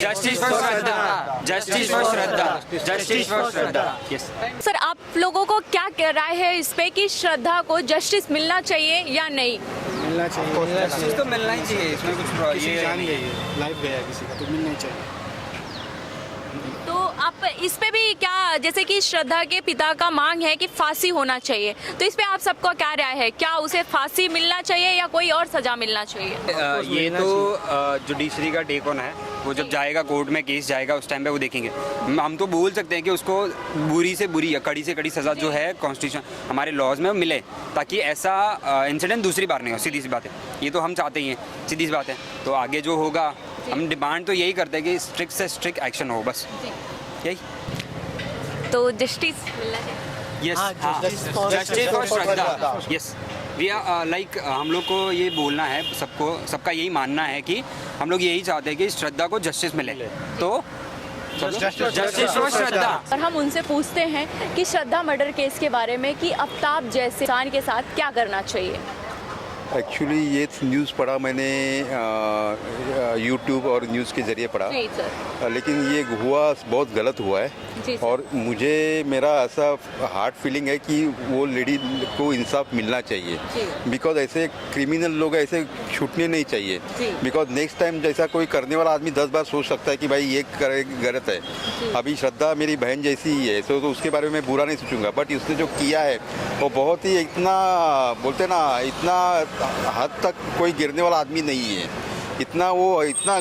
Justice for Shraddha, justice for Shraddha, justice for Shraddha. Yes sir, आप लोगों को क्या राय है इस पे कि श्रद्धा को जस्टिस मिलना चाहिए या नहीं? मिलना चाहिए। जस्टिस तो मिलना ही चाहिए, इसमें कुछ किसी ये की जान गई है, लाइफ गया किसी का, तो मिलना ही चाहिए। तो आप इस पे भी क्या, जैसे कि श्रद्धा के पिता का मांग है कि फांसी होना चाहिए, तो इस पे आप सबको क्या राय है? क्या उसे फांसी मिलना चाहिए या कोई और सजा मिलना चाहिए? ये तो जुडिशरी का टेक ऑन है, वो जब जाएगा कोर्ट में केस जाएगा उस टाइम पे वो देखेंगे। हम तो बोल सकते हैं कि उसको बुरी से बुरी या कड़ी से कड़ी सज़ा जो है कॉन्स्टिट्यूशन हमारे लॉज में मिले, ताकि ऐसा इंसिडेंट दूसरी बार नहीं हो। सीधी सी बात है, ये तो हम चाहते ही हैं, सीधी सी बात है। तो आगे जो होगा, हम डिमांड तो यही करते हैं कि स्ट्रिक्ट से स्ट्रिक्ट एक्शन हो, बस यही। तो जस्टिस मिलना चाहिए। Yes, justice for Shraddha. Yes, we are like, हम लोग को ये बोलना है सबको, सबका यही मानना है कि हम लोग यही चाहते हैं कि श्रद्धा को जस्टिस मिले। तो जस्टिस फॉर श्रद्धा। और हम उनसे पूछते हैं कि श्रद्धा मर्डर केस के बारे में कि आफ्ताब जैसे इंसान के साथ क्या करना चाहिए। एक्चुअली ये न्यूज़ पढ़ा मैंने यूट्यूब और न्यूज़ के ज़रिए पढ़ा, नहीं सर, लेकिन ये हुआ बहुत गलत हुआ है। जी सर। और मुझे मेरा ऐसा हार्ट फीलिंग है कि वो लेडी को इंसाफ मिलना चाहिए, बिकॉज ऐसे क्रिमिनल लोग ऐसे छूटने नहीं चाहिए। बिकॉज नेक्स्ट टाइम जैसा कोई करने वाला आदमी 10 बार सोच सकता है कि भाई ये गलत है। अभी श्रद्धा मेरी बहन जैसी ही है, तो उसके बारे में बुरा नहीं सोचूंगा, बट उसने जो किया है वो बहुत ही, इतना बोलते ना, इतना हद तक कोई गिरने वाला आदमी नहीं है। इतना वो, इतना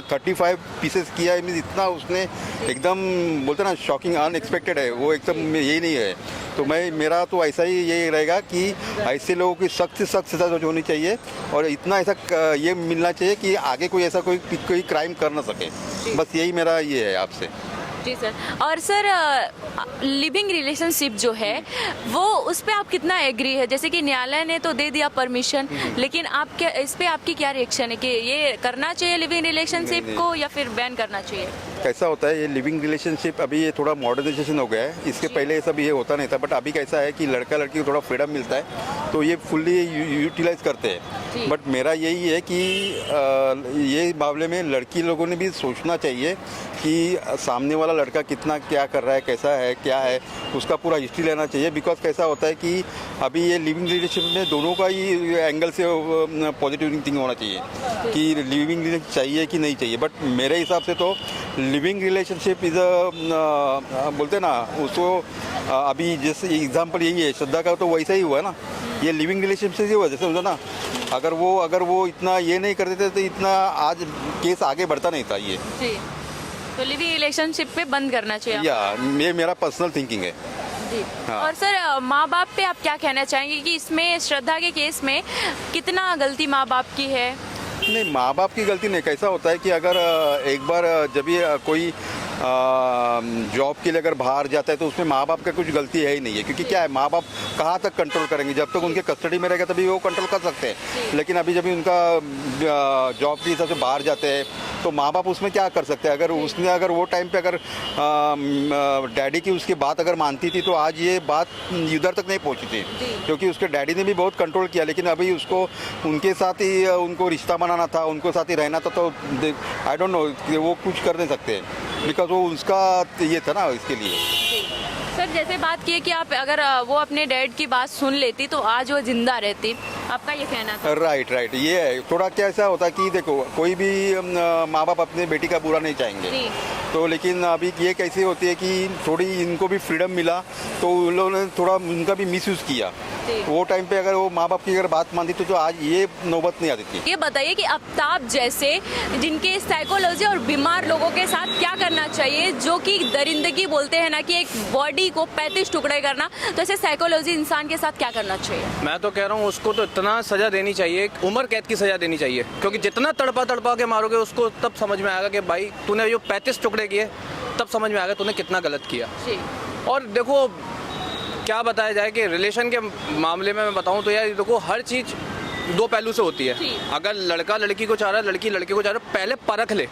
35 पीसेस किया है, मीन्स इतना उसने एकदम बोलते ना शॉकिंग, अनएक्सपेक्टेड है वो, एकदम यही नहीं है। तो मेरा तो ऐसा ही यही रहेगा कि ऐसे लोगों की सख्त से सख्त सजा होनी चाहिए, और इतना ऐसा ये मिलना चाहिए कि आगे कोई ऐसा कोई क्राइम कर ना सके। बस यही मेरा ये है आपसे। जी सर। और सर, लिविंग रिलेशनशिप जो है वो, उस पे आप कितना एग्री है? जैसे कि न्यायालय ने तो दे दिया परमिशन, लेकिन आप क्या, इस पे आपकी क्या रिएक्शन है कि ये करना चाहिए लिविंग रिलेशनशिप को या फिर बैन करना चाहिए? कैसा होता है ये लिविंग रिलेशनशिप, अभी ये थोड़ा मॉडर्नाइजेशन हो गया है, इसके पहले ये सब ये होता नहीं था। बट अभी कैसा है कि लड़का लड़की को थोड़ा फ्रीडम मिलता है, तो ये फुल्ली यूटिलाइज करते हैं। बट मेरा यही है कि ये मामले में लड़की लोगों ने भी सोचना चाहिए कि सामने वाला लड़का कितना क्या कर रहा है, कैसा है, क्या है, उसका पूरा हिस्ट्री लेना चाहिए। बिकॉज कैसा होता है कि अभी ये लिविंग रिलेशनशिप में दोनों का ही एंगल से पॉजिटिव थिंकिंग होना चाहिए कि लिविंग रिलेशनशिप चाहिए कि नहीं चाहिए। बट मेरे हिसाब से तो लिविंग रिलेशनशिप इज़ बोलते ना उसको, अभी जैसे एग्जांपल यही है, श्रद्धा का तो वैसा ही हुआ है ना, ये लिविंग रिलेशनशिप से ही हुआ। जैसे ना, अगर वो इतना ये नहीं करते थे तो इतना आज केस आगे बढ़ता नहीं था ये। तो लिविंग रिलेशनशिप पे बंद करना चाहिए या ये मेरा पर्सनल थिंकिंग है। जी। हाँ। और सर, माँ बाप पे आप क्या कहना चाहेंगे कि इसमें श्रद्धा के केस में कितना गलती माँ बाप की है? नहीं, माँ बाप की गलती नहीं। कैसा होता है कि अगर एक बार जब ये कोई जॉब के लिए अगर बाहर जाता है तो उसमें माँ बाप का कुछ गलती है ही नहीं है, क्योंकि क्या है, माँ बाप कहाँ तक कंट्रोल करेंगे? जब तक उनके कस्टडी में रहेगा तभी वो कंट्रोल कर सकते हैं। लेकिन अभी जब उनका जॉब के हिसाब से बाहर जाते हैं तो माँ बाप उसमें क्या कर सकते हैं? अगर वो टाइम पे अगर डैडी की उसकी बात अगर मानती थी तो आज ये बात इधर तक नहीं पहुँची थी, क्योंकि उसके डैडी ने भी बहुत कंट्रोल किया। लेकिन अभी उसको उनके साथ ही उनको रिश्ता बनाना था, उनको साथ ही रहना था, तो आई डोंट नो वो कुछ कर नहीं सकते, बिकॉज वो उसका ये था ना इसके लिए। सर, जैसे बात की कि आप अगर वो अपने डैड की बात सुन लेती तो आज वो जिंदा रहती, आपका ये कहना था? राइट, ये है। थोड़ा क्या ऐसा होता है कि देखो, कोई भी माँ बाप अपने बेटी का बुरा नहीं चाहेंगे, तो लेकिन अभी ये कैसे होती है कि थोड़ी इनको भी फ्रीडम मिला तो उन लोगों ने थोड़ा उनका भी मिसयूज़ किया। वो टाइम पे अगर वो माँ बाप की अगर बात मानती तो आज ये नौबत नहीं आती थी। ये बताइए कि आफ्ताब जैसे जिनके साइकोलॉजी और बीमार लोगों के साथ क्या करना चाहिए, जो कि दरिंदगी बोलते हैं ना, कि एक बॉडी को 35 टुकड़े करना, तो ऐसे साइकोलॉजी इंसान के साथ क्या करना चाहिए? मैं तो कह रहा हूँ उसको तो इतना सजा देनी चाहिए, उम्र कैद की सजा देनी चाहिए, क्योंकि जितना तड़पा के मारोगे उसको तब समझ में आएगा कि भाई तूने जो 35 टुकड़े किए, तब समझ में आएगा तूने कितना गलत किया। और देखो क्या बताया जाए कि रिलेशन के मामले में मैं बताऊं तो यार देखो, हर चीज़ दो पहलू से होती है। अगर लड़का लड़की को चाह रहा है, लड़की लड़के को चाह रहा है, पहले परख ले।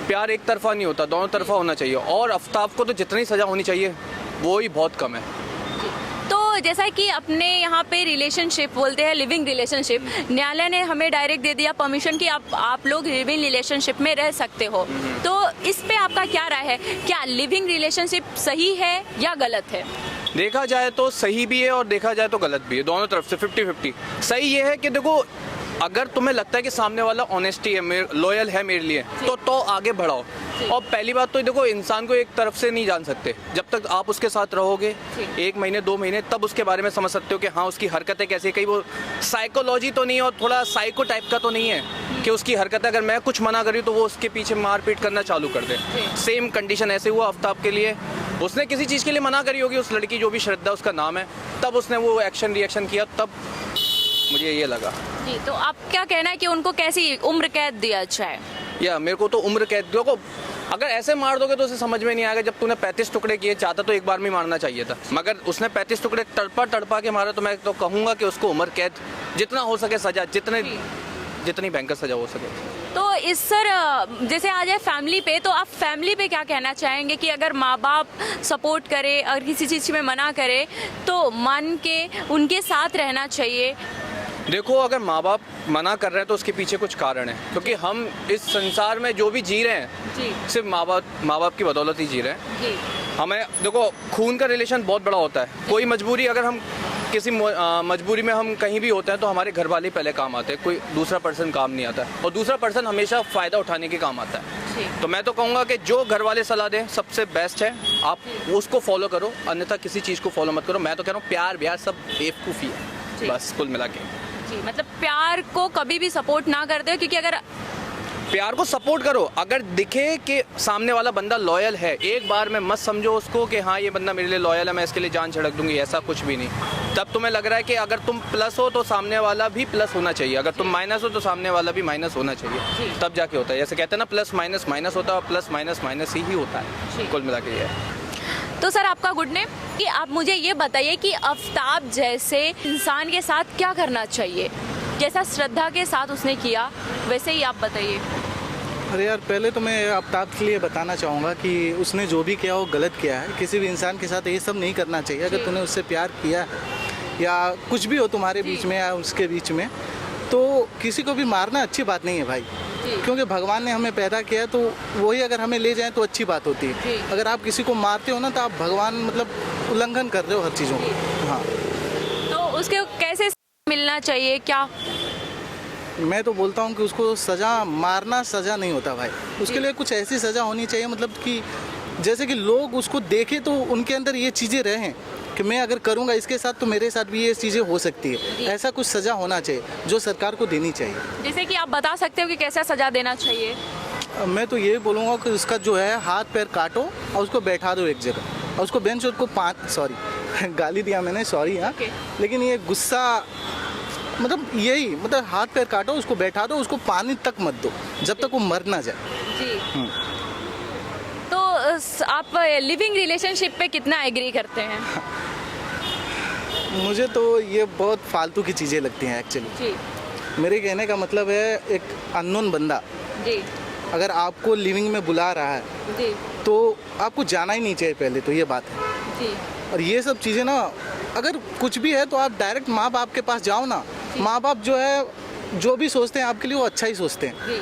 प्यार एक तरफा नहीं होता, दोनों तरफा होना चाहिए। और आफ्ताब को तो जितनी सज़ा होनी चाहिए वो ही बहुत कम है। तो जैसा कि अपने यहाँ पे रिलेशनशिप बोलते हैं, लिविंग रिलेशनशिप, न्यायालय ने हमें डायरेक्ट दे दिया परमिशन कि आप लोग लिविंग रिलेशनशिप में रह सकते हो, तो इस पे आपका क्या राय है? क्या लिविंग रिलेशनशिप सही है या गलत है? देखा जाए तो सही भी है और देखा जाए तो गलत भी है, दोनों तरफ से 50-50। सही ये है कि देखो, अगर तुम्हें लगता है कि सामने वाला ऑनेस्टी है, लॉयल है मेरे लिए, तो आगे बढ़ाओ। और पहली बात तो देखो, इंसान को एक तरफ से नहीं जान सकते। जब तक आप उसके साथ रहोगे 1 महीने 2 महीने, तब उसके बारे में समझ सकते हो कि हाँ उसकी हरकतें कैसी, कहीं वो साइकोलॉजी तो नहीं है और थोड़ा साइको टाइप का तो नहीं है कि उसकी हरकतें अगर मैं कुछ मना करी तो वो उसके पीछे मारपीट करना चालू कर दे। सेम कंडीशन ऐसे हुआ आफ्ताब के लिए, उसने किसी चीज़ के लिए मना करी होगी, उस लड़की जो भी श्रद्धा उसका नाम है, तब उसने वो एक्शन रिएक्शन किया, तब मुझे ये लगा। जी, तो आप क्या कहना है कि उनको कैसी उम्र कैद दिया अच्छा है? या मेरे को तो उम्र कैद दो को, अगर ऐसे मार दोगे तो उसे समझ में नहीं आएगा। जब तूने 35 टुकड़े किए, चाहता तो एक बार में मारना चाहिए था, मगर उसने 35 टुकड़े तड़पा के मारा, तो मैं तो कहूँगा कि उसको उम्र कैद, जितना हो सके सजा, जितनी भयंकर सजा हो सके। तो इस सर जैसे आ जाए फैमिली पे, तो आप फैमिली पे क्या कहना चाहेंगे कि अगर माँ बाप सपोर्ट करे और किसी चीज़ में मना करे तो मान के उनके साथ रहना चाहिए? देखो, अगर माँ बाप मना कर रहे हैं तो उसके पीछे कुछ कारण है, क्योंकि हम इस संसार में जो भी जी रहे हैं सिर्फ माँ बाप की बदौलत ही जी रहे हैं। हमें देखो, खून का रिलेशन बहुत बड़ा होता है। कोई मजबूरी, अगर हम किसी मजबूरी में हम कहीं भी होते हैं तो हमारे घर वाले पहले काम आते हैं, कोई दूसरा पर्सन काम नहीं आता, और दूसरा पर्सन हमेशा फ़ायदा उठाने के काम आता है। तो मैं तो कहूँगा कि जो घर वाले सलाह दें सबसे बेस्ट है, आप उसको फॉलो करो, अन्यथा किसी चीज़ को फॉलो मत करो। मैं तो कह रहा हूँ प्यार ब्यार सब बेवकूफ़ी है, बस कुल मिला के। मतलब प्यार को कभी भी सपोर्ट ना कर दो, क्योंकि अगर प्यार को सपोर्ट करो, अगर दिखे कि सामने वाला बंदा लॉयल है, एक बार में मत समझो उसको कि हाँ ये बंदा मेरे लिए लॉयल है, मैं इसके लिए जान छिड़क दूंगी, ऐसा कुछ भी नहीं। तब तुम्हें लग रहा है कि अगर तुम प्लस हो तो सामने वाला भी प्लस होना चाहिए, अगर तुम माइनस हो तो सामने वाला भी माइनस होना चाहिए, तब जाके होता है। जैसे कहते हैं ना, प्लस माइनस माइनस होता है, और प्लस माइनस माइनस ही होता है, कुल मिला के ये है। तो सर आपका गुड नेम, कि आप मुझे ये बताइए कि आफ्ताब जैसे इंसान के साथ क्या करना चाहिए, जैसा श्रद्धा के साथ उसने किया वैसे ही आप बताइए। अरे यार, पहले तो मैं आफ्ताब के लिए बताना चाहूँगा कि उसने जो भी किया वो गलत किया है। किसी भी इंसान के साथ ये सब नहीं करना चाहिए। अगर तूने उससे प्यार किया है या कुछ भी हो तुम्हारे बीच में या उसके बीच में, तो किसी को भी मारना अच्छी बात नहीं है भाई, क्योंकि भगवान ने हमें पैदा किया, तो वही अगर हमें ले जाए तो अच्छी बात होती है। अगर आप किसी को मारते हो ना, तो आप भगवान मतलब उल्लंघन कर रहे हो हर चीज़ों को। हाँ, तो उसके कैसे मिलना चाहिए क्या? मैं तो बोलता हूँ कि उसको सज़ा, मारना सज़ा नहीं होता भाई, उसके लिए कुछ ऐसी सज़ा होनी चाहिए, मतलब कि जैसे कि लोग उसको देखें तो उनके अंदर ये चीज़ें रहें कि मैं अगर करूँगा इसके साथ तो मेरे साथ भी ये चीज़ें हो सकती है। ऐसा कुछ सज़ा होना चाहिए जो सरकार को देनी चाहिए। जैसे कि आप बता सकते हो कि कैसा सजा देना चाहिए? मैं तो ये बोलूँगा कि उसका जो है हाथ पैर काटो और उसको बैठा दो एक जगह, और उसको बेंच सॉरी गाली दिया मैंने, सॉरी। हाँ, लेकिन ये गुस्सा मतलब यही, मतलब हाथ पैर काटो, उसको बैठा दो, उसको पानी तक मत दो जब तक वो मर ना जाए। जी। तो आप लिविंग रिलेशनशिप पे कितना एग्री करते हैं? मुझे तो ये बहुत फालतू की चीज़ें लगती हैं एक्चुअली। जी मेरे कहने का मतलब है, एक अननोन बंदा जी अगर आपको लिविंग में बुला रहा है जी तो आपको जाना ही नहीं चाहिए, पहले तो ये बात है। जी। और ये सब चीज़ें ना, अगर कुछ भी है तो आप डायरेक्ट माँ बाप के पास जाओ ना। माँ बाप जो है, जो भी सोचते हैं आपके लिए वो अच्छा ही सोचते हैं। जी।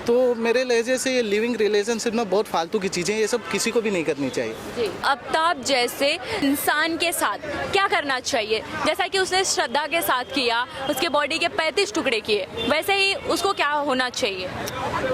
तो मेरे लहजे से ये लिविंग रिलेशनशिप में बहुत फालतू की चीज़ें, ये सब किसी को भी नहीं करनी चाहिए। जी। आफ्ताब जैसे इंसान के साथ क्या करना चाहिए, जैसा कि उसने श्रद्धा के साथ किया, उसके बॉडी के 35 टुकड़े किए, वैसे ही उसको क्या होना चाहिए?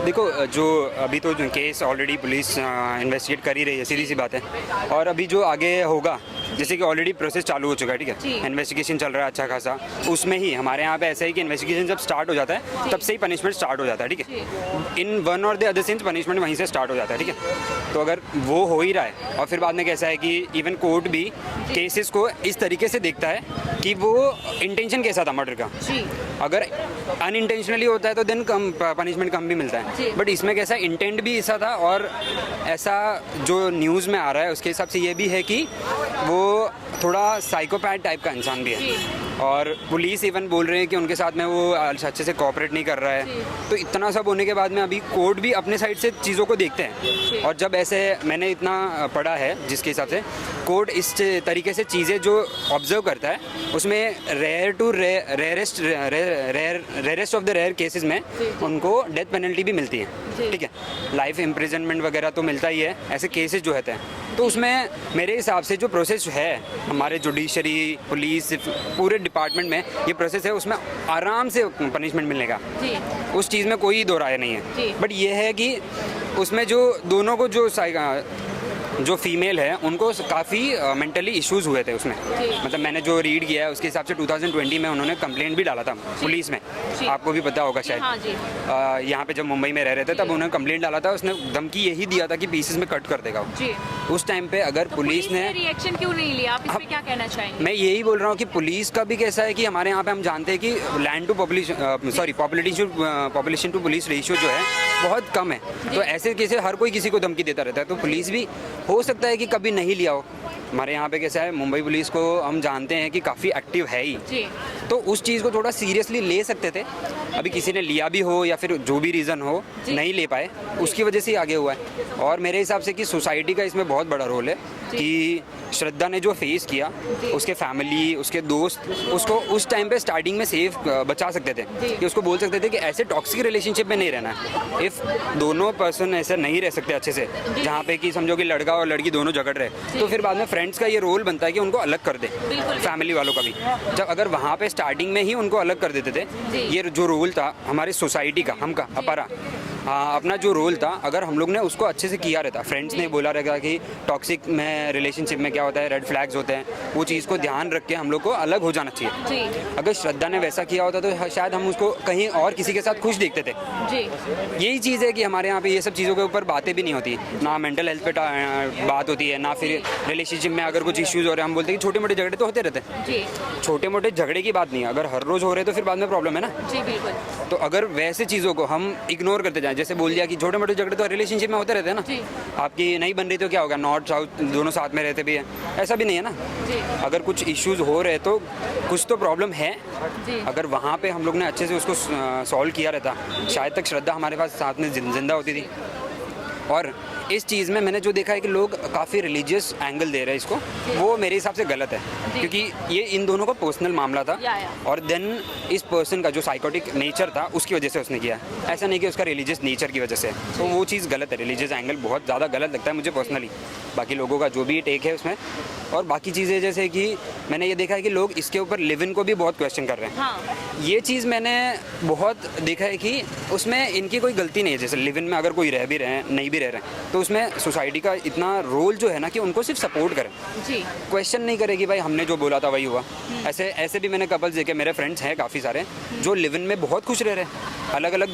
देखो, जो अभी तो जो केस ऑलरेडी पुलिस इन्वेस्टिगेट कर ही रही है, सीधी सी बात है। और अभी जो आगे होगा, जैसे कि ऑलरेडी प्रोसेस चालू हो चुका है, ठीक है, इन्वेस्टिगेशन चल रहा है अच्छा खासा, उसमें ही हमारे यहाँ पे ऐसा है कि इन्वेस्टिगेशन जब स्टार्ट हो जाता है तब से ही पनिशमेंट स्टार्ट हो जाता है, ठीक है। इन वन और द अदर सेंस पनिशमेंट वहीं से स्टार्ट हो जाता है, ठीक है। तो अगर वो हो ही रहा है, और फिर बाद में कैसा है कि इवन कोर्ट भी केसेस को इस तरीके से देखता है कि वो इंटेंशन कैसा था मर्डर का। अगर अनइंटेंशनली होता है तो देन कम पनिशमेंट कम भी मिलता है, बट इसमें कैसा इंटेंट भी ऐसा था, और ऐसा जो न्यूज़ में आ रहा है उसके हिसाब से ये भी है कि वो थोड़ा साइकोपैथ टाइप का इंसान भी है। और पुलिस इवन बोल रहे हैं कि उनके साथ में वो अच्छे से कोऑपरेट नहीं कर रहा है। तो इतना सब होने के बाद में अभी कोर्ट भी अपने साइड से चीज़ों को देखते हैं। और जब ऐसे मैंने इतना पढ़ा है जिसके हिसाब से कोर्ट इस तरीके से चीज़ें जो ऑब्जर्व करता है उसमें rarest of the rare cases में उनको डेथ पेनल्टी भी मिलती है, ठीक है। लाइफ इम्प्रिजनमेंट वगैरह तो मिलता ही है ऐसे केसेस जो होते हैं। तो उसमें मेरे हिसाब से जो प्रोसेस है हमारे जुडिशरी पुलिस पूरे डिपार्टमेंट में ये प्रोसेस है, उसमें आराम से पनिशमेंट मिलने का, उस चीज़ में कोई दो राय नहीं है। बट ये है कि उसमें जो दोनों को जो फीमेल है उनको काफ़ी मेंटली इश्यूज हुए थे उसमें। मतलब मैंने जो रीड किया है उसके हिसाब से 2020 में उन्होंने कंप्लेंट भी डाला था पुलिस में, आपको भी पता होगा शायद। हाँ यहाँ पे जब मुंबई में रह रहे थे तब उन्होंने कंप्लेंट डाला था, उसने धमकी यही दिया था कि पीसेस में कट कर देगा वो। उस टाइम पे अगर पुलिस ने रिएक्शन क्यों नहीं लिया, आप इस पे क्या कहना चाहेंगे? मैं यही बोल रहा हूँ कि पुलिस का भी कैसा है कि हमारे यहाँ पे हम जानते हैं कि land to population to police ratio जो है बहुत कम है। तो ऐसे केस हर कोई किसी को धमकी देता रहता है, तो पुलिस भी हो सकता है कि कभी नहीं लिया हो। हमारे यहाँ पे कैसा है मुंबई पुलिस को हम जानते हैं कि काफ़ी एक्टिव है ही, तो उस चीज़ को थोड़ा सीरियसली ले सकते थे। अभी किसी ने लिया भी हो या फिर जो भी रीज़न हो नहीं ले पाए उसकी वजह से ही आगे हुआ है। और मेरे हिसाब से कि सोसाइटी का इसमें बहुत बड़ा रोल है कि श्रद्धा ने जो फेस किया, उसके फैमिली उसके दोस्त उसको उस टाइम पे स्टार्टिंग में सेफ बचा सकते थे कि उसको बोल सकते थे कि ऐसे टॉक्सिक रिलेशनशिप में नहीं रहना है। इफ़ दोनों पर्सन ऐसे नहीं रह सकते अच्छे से, जहाँ पे कि समझो कि लड़का और लड़की दोनों झगड़ रहे, तो फिर बाद में फ्रेंड्स का ये रोल बनता है कि उनको अलग कर दे, फैमिली वालों का भी। जब अगर वहाँ पे स्टार्टिंग में ही उनको अलग कर देते थे, ये जो रोल था हमारी सोसाइटी का, हम का अपरा अपना जो रोल था, अगर हम लोग ने उसको अच्छे से किया रहता, फ्रेंड्स ने बोला रहेगा कि टॉक्सिक में रिलेशनशिप में क्या होता है, रेड फ्लैग्स होते हैं, वो चीज़ को ध्यान रख के हम लोग को अलग हो जाना चाहिए। अगर श्रद्धा ने वैसा किया होता तो शायद हम उसको कहीं और किसी के साथ खुश देखते थे। यही चीज़ है कि हमारे यहाँ पे ये सब चीज़ों के ऊपर बातें भी नहीं होती, ना मेंटल हेल्थ पे बात होती है, ना फिर रिलेशनशिप में अगर कुछ इश्यूज़ हो रहे हैं हम बोलते हैं कि छोटे मोटे झगड़े तो होते रहते हैं। छोटे मोटे झगड़े की बात नहीं है, अगर हर रोज़ हो रहे तो फिर बाद में प्रॉब्लम है ना। तो अगर वैसे चीज़ों को हम इग्नोर करते जाएं, जैसे बोल दिया कि छोटे मोटे झगड़े तो रिलेशनशिप में होते रहते हैं ना, आपकी नहीं बन रही तो क्या होगा, नॉर्थ साउथ दोनों साथ में रहते भी है, ऐसा भी नहीं है ना। अगर कुछ इश्यूज हो रहे तो कुछ तो प्रॉब्लम है। अगर वहाँ पे हम लोग ने अच्छे से उसको सॉल्व किया रहता, शायद तक श्रद्धा हमारे पास साथ में जिंदा होती थी। और इस चीज़ में मैंने जो देखा है कि लोग काफ़ी रिलीजियस एंगल दे रहे हैं इसको, वो मेरे हिसाब से गलत है, क्योंकि ये इन दोनों का पर्सनल मामला था। और देन इस पर्सन का जो साइकोटिक नेचर था उसकी वजह से उसने किया, ऐसा नहीं कि उसका रिलीजियस नेचर की वजह से। तो वो चीज़ गलत है, रिलीजियस एंगल बहुत ज़्यादा गलत लगता है मुझे पर्सनली। बाकी लोगों का जो भी टेक है उसमें, और बाकी चीज़ें जैसे कि मैंने ये देखा है कि लोग इसके ऊपर लिव इन को भी बहुत क्वेश्चन कर रहे हैं। ये चीज़ मैंने बहुत देखा है कि उसमें इनकी कोई गलती नहीं है। जैसे लिव इन में अगर कोई रह भी रहे हैं नहीं भी रह रहे हैं, तो उसमें सोसाइटी का इतना रोल जो है ना कि उनको सिर्फ सपोर्ट करें, क्वेश्चन नहीं करे कि भाई हमने जो बोला था वही हुआ। ऐसे भी मैंने कपल्स देखे, मेरे फ्रेंड्स हैं काफ़ी सारे जो लिव इन में बहुत खुश रह रहे हैं। अलग अलग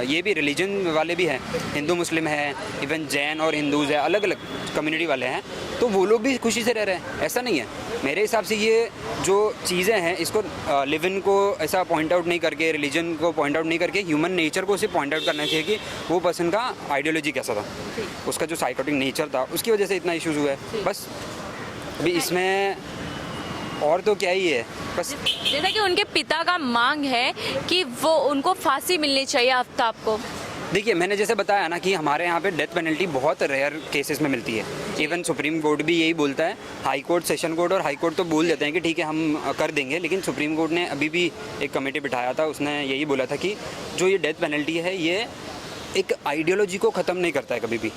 ये भी रिलीजन वाले भी हैं, हिंदू मुस्लिम है, इवन जैन और हिंदूज़ है, अलग अलग कम्युनिटी वाले हैं, तो वो लोग भी खुशी से रह रहे हैं। ऐसा नहीं है मेरे हिसाब से, ये जो चीज़ें हैं इसको लिव इन को ऐसा पॉइंट आउट नहीं करके, रिलीजन को पॉइंट आउट नहीं करके, ह्यूमन नेचर को सिर्फ पॉइंट आउट करना चाहिए कि वो पर्सन का आइडियोलॉजी कैसा था, उसका जो साइकोटिक नेचर था उसकी वजह से इतना इश्यूज़ हुआ है बस। अभी इसमें और तो क्या ही है बस। जैसा कि उनके पिता का मांग है कि वो उनको फांसी मिलनी चाहिए आफ्ताब को। देखिए मैंने जैसे बताया ना कि हमारे यहाँ पे डेथ पेनल्टी बहुत रेयर केसेस में मिलती है। इवन सुप्रीम कोर्ट भी यही बोलता है, हाई कोर्ट, सेशन कोर्ट और हाई कोर्ट तो बोल देते हैं कि ठीक है हम कर देंगे, लेकिन सुप्रीम कोर्ट ने अभी भी एक कमेटी बिठाया था, उसने यही बोला था कि जो ये डेथ पेनल्टी है ये एक आइडियोलॉजी को ख़त्म नहीं करता है कभी भी।